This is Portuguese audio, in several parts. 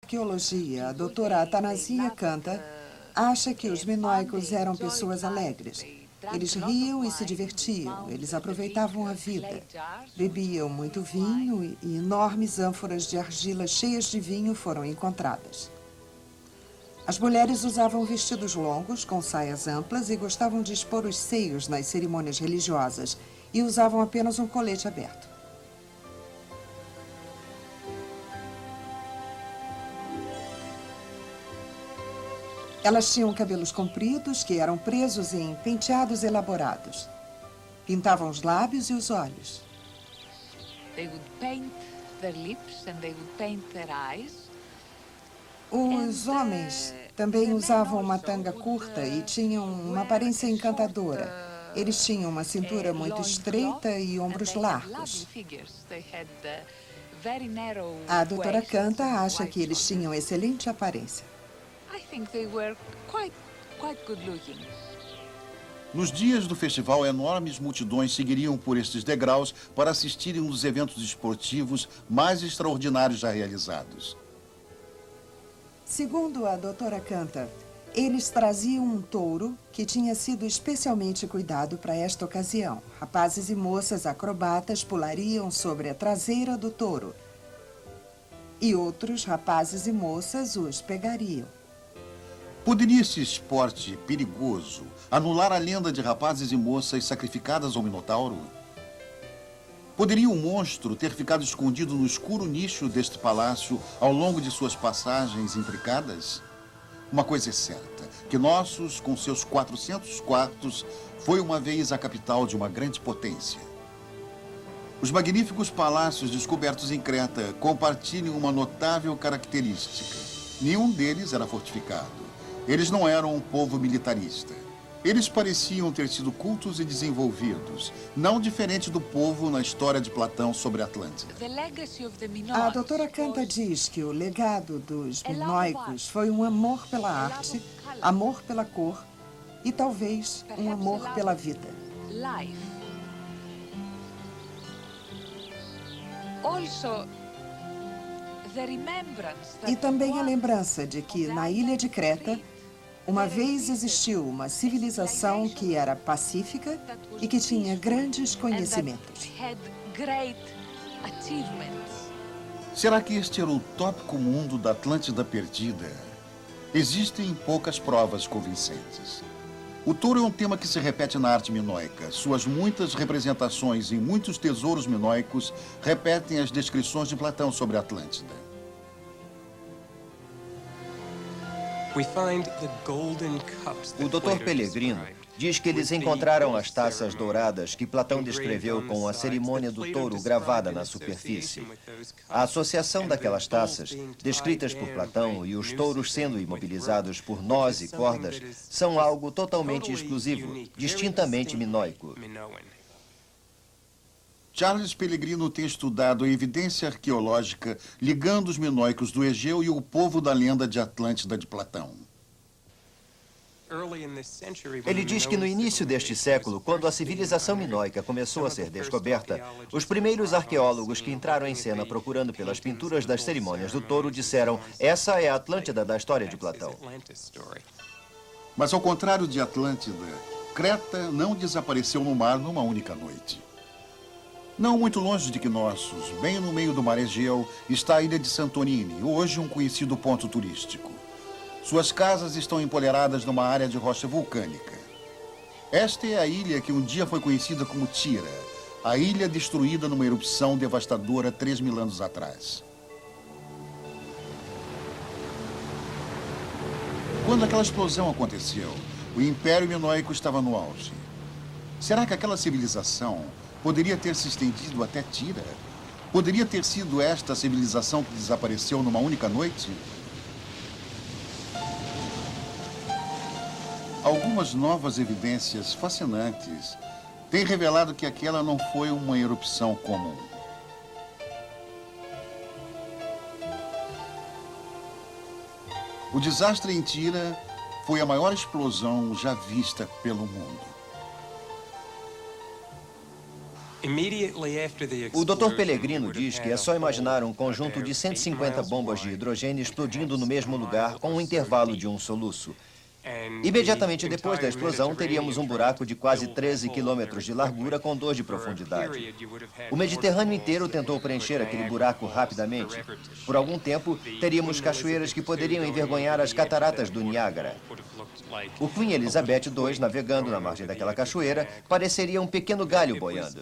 arqueologia, a doutora Athanasia Kanta, acha que os minoicos eram pessoas alegres. Eles riam e se divertiam, eles aproveitavam a vida. Bebiam muito vinho e enormes ânforas de argila cheias de vinho foram encontradas. As mulheres usavam vestidos longos, com saias amplas, e gostavam de expor os seios nas cerimônias religiosas, e usavam apenas um colete aberto. Elas tinham cabelos compridos que eram presos em penteados elaborados. Pintavam os lábios e os olhos. Os homens também usavam uma tanga curta e tinham uma aparência encantadora. Eles tinham uma cintura muito estreita e ombros largos. A doutora Kanta acha que eles tinham excelente aparência. Nos dias do festival, enormes multidões seguiriam por estes degraus para assistirem um dos eventos esportivos mais extraordinários já realizados. Segundo a doutora Kanta, eles traziam um touro que tinha sido especialmente cuidado para esta ocasião. Rapazes e moças acrobatas pulariam sobre a traseira do touro. E outros rapazes e moças os pegariam. Poderia esse esporte perigoso anular a lenda de rapazes e moças sacrificadas ao Minotauro? Poderia o monstro ter ficado escondido no escuro nicho deste palácio ao longo de suas passagens intricadas? Uma coisa é certa, que Knossos, com seus 400 quartos, foi uma vez a capital de uma grande potência. Os magníficos palácios descobertos em Creta compartilham uma notável característica. Nenhum deles era fortificado. Eles não eram um povo militarista. Eles pareciam ter sido cultos e desenvolvidos, não diferente do povo na história de Platão sobre a Atlântida. A doutora Kanta diz que o legado dos minoicos foi um amor pela arte, amor pela cor e talvez um amor pela vida. E também a lembrança de que na ilha de Creta, uma vez existiu uma civilização que era pacífica e que tinha grandes conhecimentos. Será que este era o utópico mundo da Atlântida perdida? Existem poucas provas convincentes. O touro é um tema que se repete na arte minoica. Suas muitas representações em muitos tesouros minoicos repetem as descrições de Platão sobre a Atlântida. O Dr. Pellegrino diz que eles encontraram as taças douradas que Platão descreveu com a cerimônia do touro gravada na superfície. A associação daquelas taças, descritas por Platão, e os touros sendo imobilizados por nós e cordas, são algo totalmente exclusivo, distintamente minoico. Charles Pellegrino tem estudado a evidência arqueológica ligando os minoicos do Egeu e o povo da lenda de Atlântida de Platão. Ele diz que no início deste século, quando a civilização minoica começou a ser descoberta, os primeiros arqueólogos que entraram em cena procurando pelas pinturas das cerimônias do touro disseram: essa é a Atlântida da história de Platão. Mas ao contrário de Atlântida, Creta não desapareceu no mar numa única noite. Não muito longe de Knossos, bem no meio do mar Egeu, está a ilha de Santorini, hoje um conhecido ponto turístico. Suas casas estão empolhadas numa área de rocha vulcânica. Esta é a ilha que um dia foi conhecida como Tira, a ilha destruída numa erupção devastadora 3.000 anos atrás. Quando aquela explosão aconteceu, o Império Minoico estava no auge. Será que aquela civilização poderia ter se estendido até Tira? Poderia ter sido esta a civilização que desapareceu numa única noite? Algumas novas evidências fascinantes têm revelado que aquela não foi uma erupção comum. O desastre em Tira foi a maior explosão já vista pelo mundo. O Dr. Pellegrino diz que é só imaginar um conjunto de 150 bombas de hidrogênio explodindo no mesmo lugar com um intervalo de um soluço. Imediatamente depois da explosão, teríamos um buraco de quase 13 quilômetros de largura com 2 de profundidade. O Mediterrâneo inteiro tentou preencher aquele buraco rapidamente. Por algum tempo, teríamos cachoeiras que poderiam envergonhar as cataratas do Niágara. O Queen Elizabeth II, navegando na margem daquela cachoeira, pareceria um pequeno galho boiando.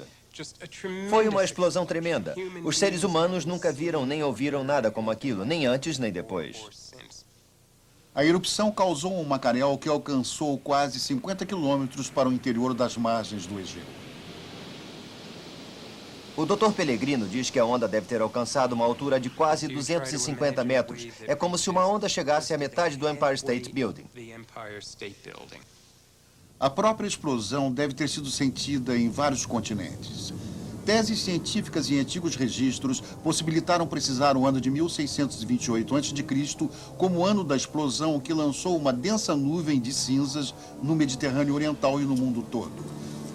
Foi uma explosão tremenda. Os seres humanos nunca viram nem ouviram nada como aquilo, nem antes nem depois. A erupção causou um macarel que alcançou quase 50 quilômetros para o interior das margens do Egeu. O Dr. Pellegrino diz que a onda deve ter alcançado uma altura de quase 250 metros. É como se uma onda chegasse à metade do Empire State Building. A própria explosão deve ter sido sentida em vários continentes. Teses científicas e antigos registros possibilitaram precisar o ano de 1628 a.C. como ano da explosão que lançou uma densa nuvem de cinzas no Mediterrâneo Oriental e no mundo todo.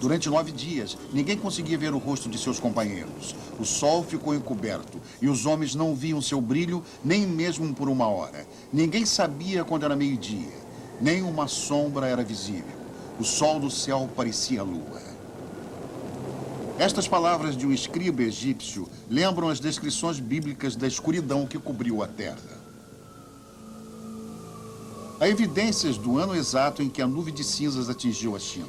Durante 9 dias, ninguém conseguia ver o rosto de seus companheiros. O sol ficou encoberto e os homens não viam seu brilho nem mesmo por uma hora. Ninguém sabia quando era meio-dia. Nem uma sombra era visível. O sol do céu parecia a lua. Estas palavras de um escriba egípcio lembram as descrições bíblicas da escuridão que cobriu a terra. Há evidências do ano exato em que a nuvem de cinzas atingiu a China.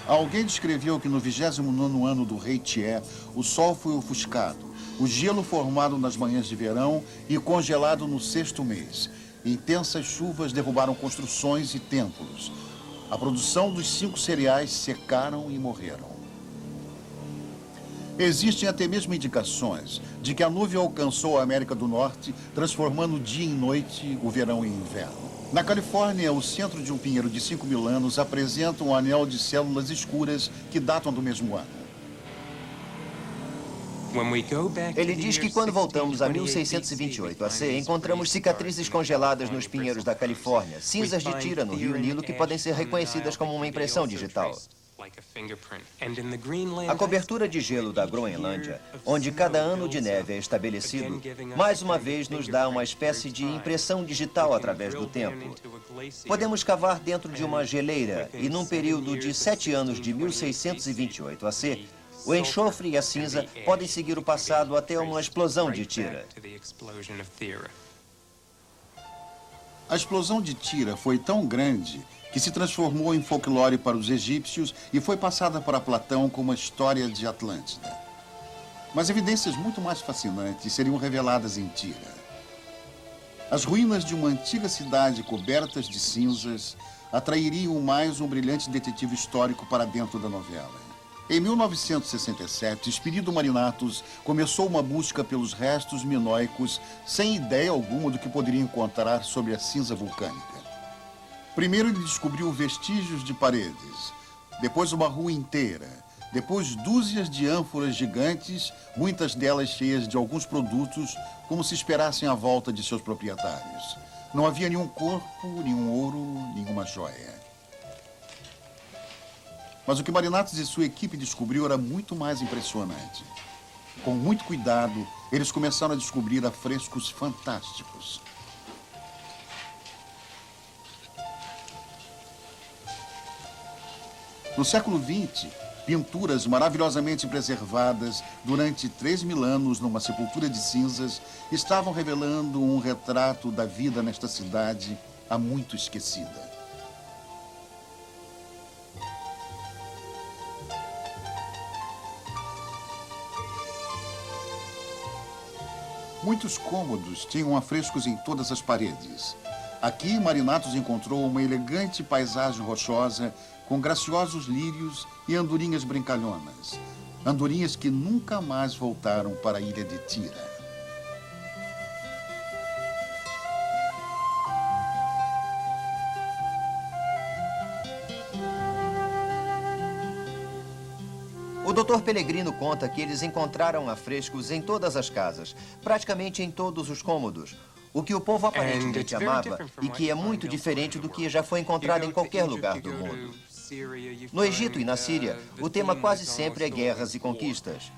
Alguém descreveu que no 29º ano do rei Tié, o sol foi ofuscado, o gelo formado nas manhãs de verão e congelado no 6º mês. Intensas chuvas derrubaram construções e templos. A produção dos 5 cereais secaram e morreram. Existem até mesmo indicações de que a nuvem alcançou a América do Norte, transformando dia em noite, o verão em inverno. Na Califórnia, o centro de um pinheiro de 5.000 anos apresenta um anel de células escuras que datam do mesmo ano. Ele diz que quando voltamos a 1628 AC, encontramos cicatrizes congeladas nos pinheiros da Califórnia, cinzas de tira no rio Nilo que podem ser reconhecidas como uma impressão digital. A cobertura de gelo da Groenlândia, onde cada ano de neve é estabelecido, mais uma vez nos dá uma espécie de impressão digital através do tempo. Podemos cavar dentro de uma geleira e, num período de 7 anos de 1628 AC, o enxofre e a cinza podem seguir o passado até uma explosão de tira. A explosão de Tira foi tão grande que se transformou em folclore para os egípcios e foi passada para Platão como a história de Atlântida. Mas evidências muito mais fascinantes seriam reveladas em Tira. As ruínas de uma antiga cidade cobertas de cinzas atrairiam mais um brilhante detetive histórico para dentro da novela. Em 1967, Spirido Marinatus começou uma busca pelos restos minoicos sem ideia alguma do que poderia encontrar sobre a cinza vulcânica. Primeiro ele descobriu vestígios de paredes, depois uma rua inteira, depois dúzias de ânforas gigantes, muitas delas cheias de alguns produtos, como se esperassem a volta de seus proprietários. Não havia nenhum corpo, nenhum ouro, nenhuma joia. Mas o que Marinatus e sua equipe descobriu era muito mais impressionante. Com muito cuidado, eles começaram a descobrir afrescos fantásticos. No século XX, pinturas maravilhosamente preservadas durante 3.000 anos numa sepultura de cinzas estavam revelando um retrato da vida nesta cidade há muito esquecida. Muitos cômodos tinham afrescos em todas as paredes. Aqui, Marinatus encontrou uma elegante paisagem rochosa com graciosos lírios e andorinhas brincalhonas. Andorinhas que nunca mais voltaram para a ilha de Tira. O Dr. Pellegrino conta que eles encontraram afrescos em todas as casas, praticamente em todos os cômodos, o que o povo aparentemente amava e que é muito diferente do que já foi encontrado em qualquer lugar do mundo. No Egito e na Síria, o tema quase sempre é guerras e conquistas.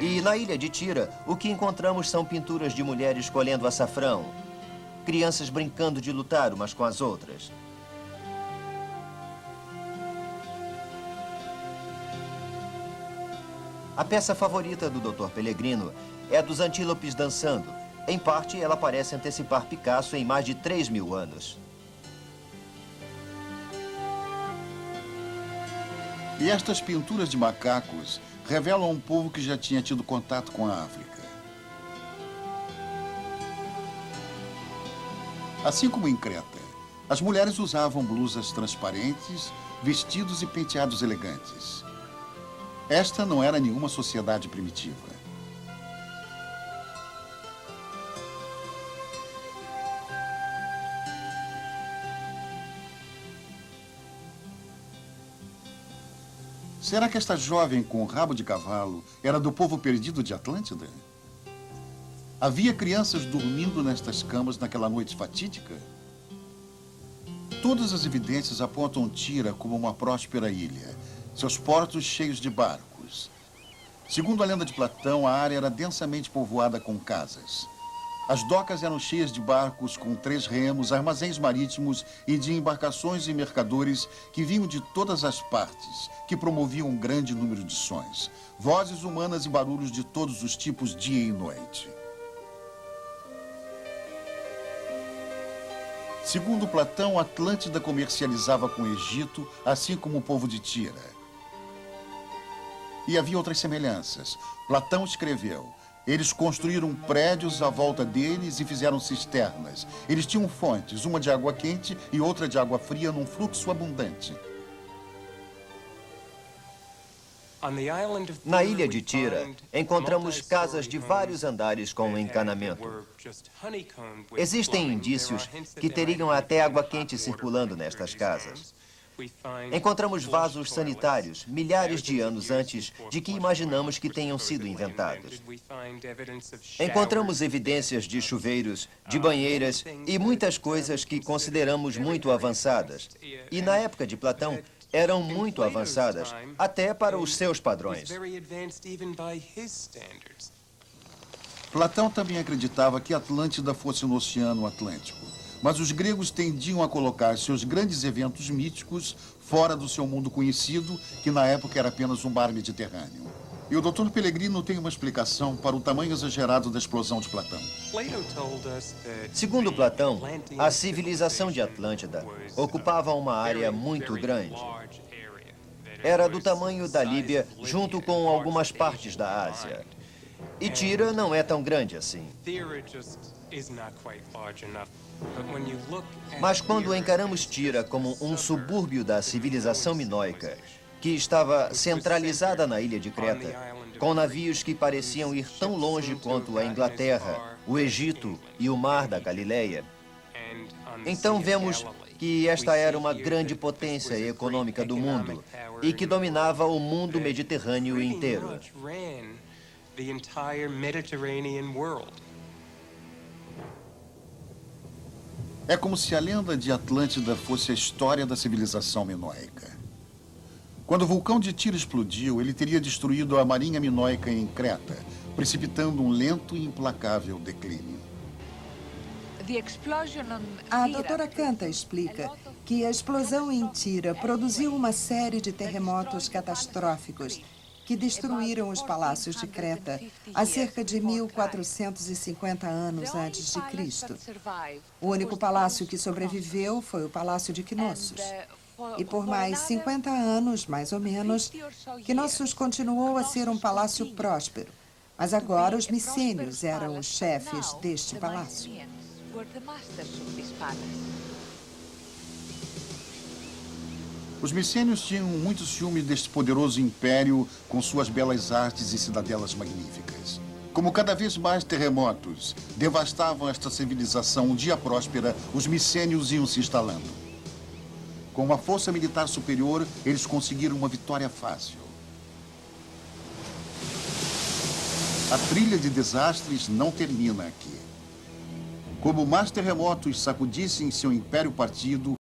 E na ilha de Tira, o que encontramos são pinturas de mulheres colhendo açafrão, crianças brincando de lutar umas com as outras. A peça favorita do Dr. Pellegrino é a dos antílopes dançando. Em parte, ela parece antecipar Picasso em mais de 3.000 anos. E estas pinturas de macacos revelam um povo que já tinha tido contato com a África. Assim como em Creta, as mulheres usavam blusas transparentes, vestidos e penteados elegantes. Esta não era nenhuma sociedade primitiva. Será que esta jovem com rabo de cavalo era do povo perdido de Atlântida? Havia crianças dormindo nestas camas naquela noite fatídica? Todas as evidências apontam Tira como uma próspera ilha, seus portos cheios de barcos. Segundo a lenda de Platão, a área era densamente povoada com casas. As docas eram cheias de barcos com 3 remos, armazéns marítimos e de embarcações e mercadores que vinham de todas as partes, que promoviam um grande número de sons, vozes humanas e barulhos de todos os tipos dia e noite. Segundo Platão, Atlântida comercializava com o Egito, assim como o povo de Tira. E havia outras semelhanças. Platão escreveu: eles construíram prédios à volta deles e fizeram cisternas. Eles tinham fontes, uma de água quente e outra de água fria num fluxo abundante. Na ilha de Tira, encontramos casas de vários andares com encanamento. Existem indícios que teriam até água quente circulando nestas casas. Encontramos vasos sanitários milhares de anos antes de que imaginamos que tenham sido inventados. Encontramos evidências de chuveiros, de banheiras e muitas coisas que consideramos muito avançadas. E na época de Platão, eram muito avançadas, até para os seus padrões. Platão também acreditava que Atlântida fosse no Oceano Atlântico. Mas os gregos tendiam a colocar seus grandes eventos míticos fora do seu mundo conhecido, que na época era apenas um mar Mediterrâneo. E o Dr. Pellegrino tem uma explicação para o tamanho exagerado da explosão de Platão. Segundo Platão, a civilização de Atlântida ocupava uma área muito grande. Era do tamanho da Líbia, junto com algumas partes da Ásia. E Tira não é tão grande assim. Mas quando encaramos Tira como um subúrbio da civilização minoica, que estava centralizada na ilha de Creta, com navios que pareciam ir tão longe quanto a Inglaterra, o Egito e o Mar da Galileia, então vemos que esta era uma grande potência econômica do mundo e que dominava o mundo mediterrâneo inteiro. É como se a lenda de Atlântida fosse a história da civilização minoica. Quando o vulcão de Tira explodiu, ele teria destruído a marinha minoica em Creta, precipitando um lento e implacável declínio. A doutora Kanta explica que a explosão em Tira produziu uma série de terremotos catastróficos que destruíram os palácios de Creta há cerca de 1450 anos antes de Cristo. O único palácio que sobreviveu foi o Palácio de Knossos. E por mais 50 anos, mais ou menos, Knossos continuou a ser um palácio próspero. Mas agora os micênios eram os chefes deste palácio. Os micênios tinham muito ciúme deste poderoso império com suas belas artes e cidadelas magníficas. Como cada vez mais terremotos devastavam esta civilização um dia próspera, os micênios iam se instalando. Com uma força militar superior, eles conseguiram uma vitória fácil. A trilha de desastres não termina aqui. Como mais terremotos sacudissem seu império partido,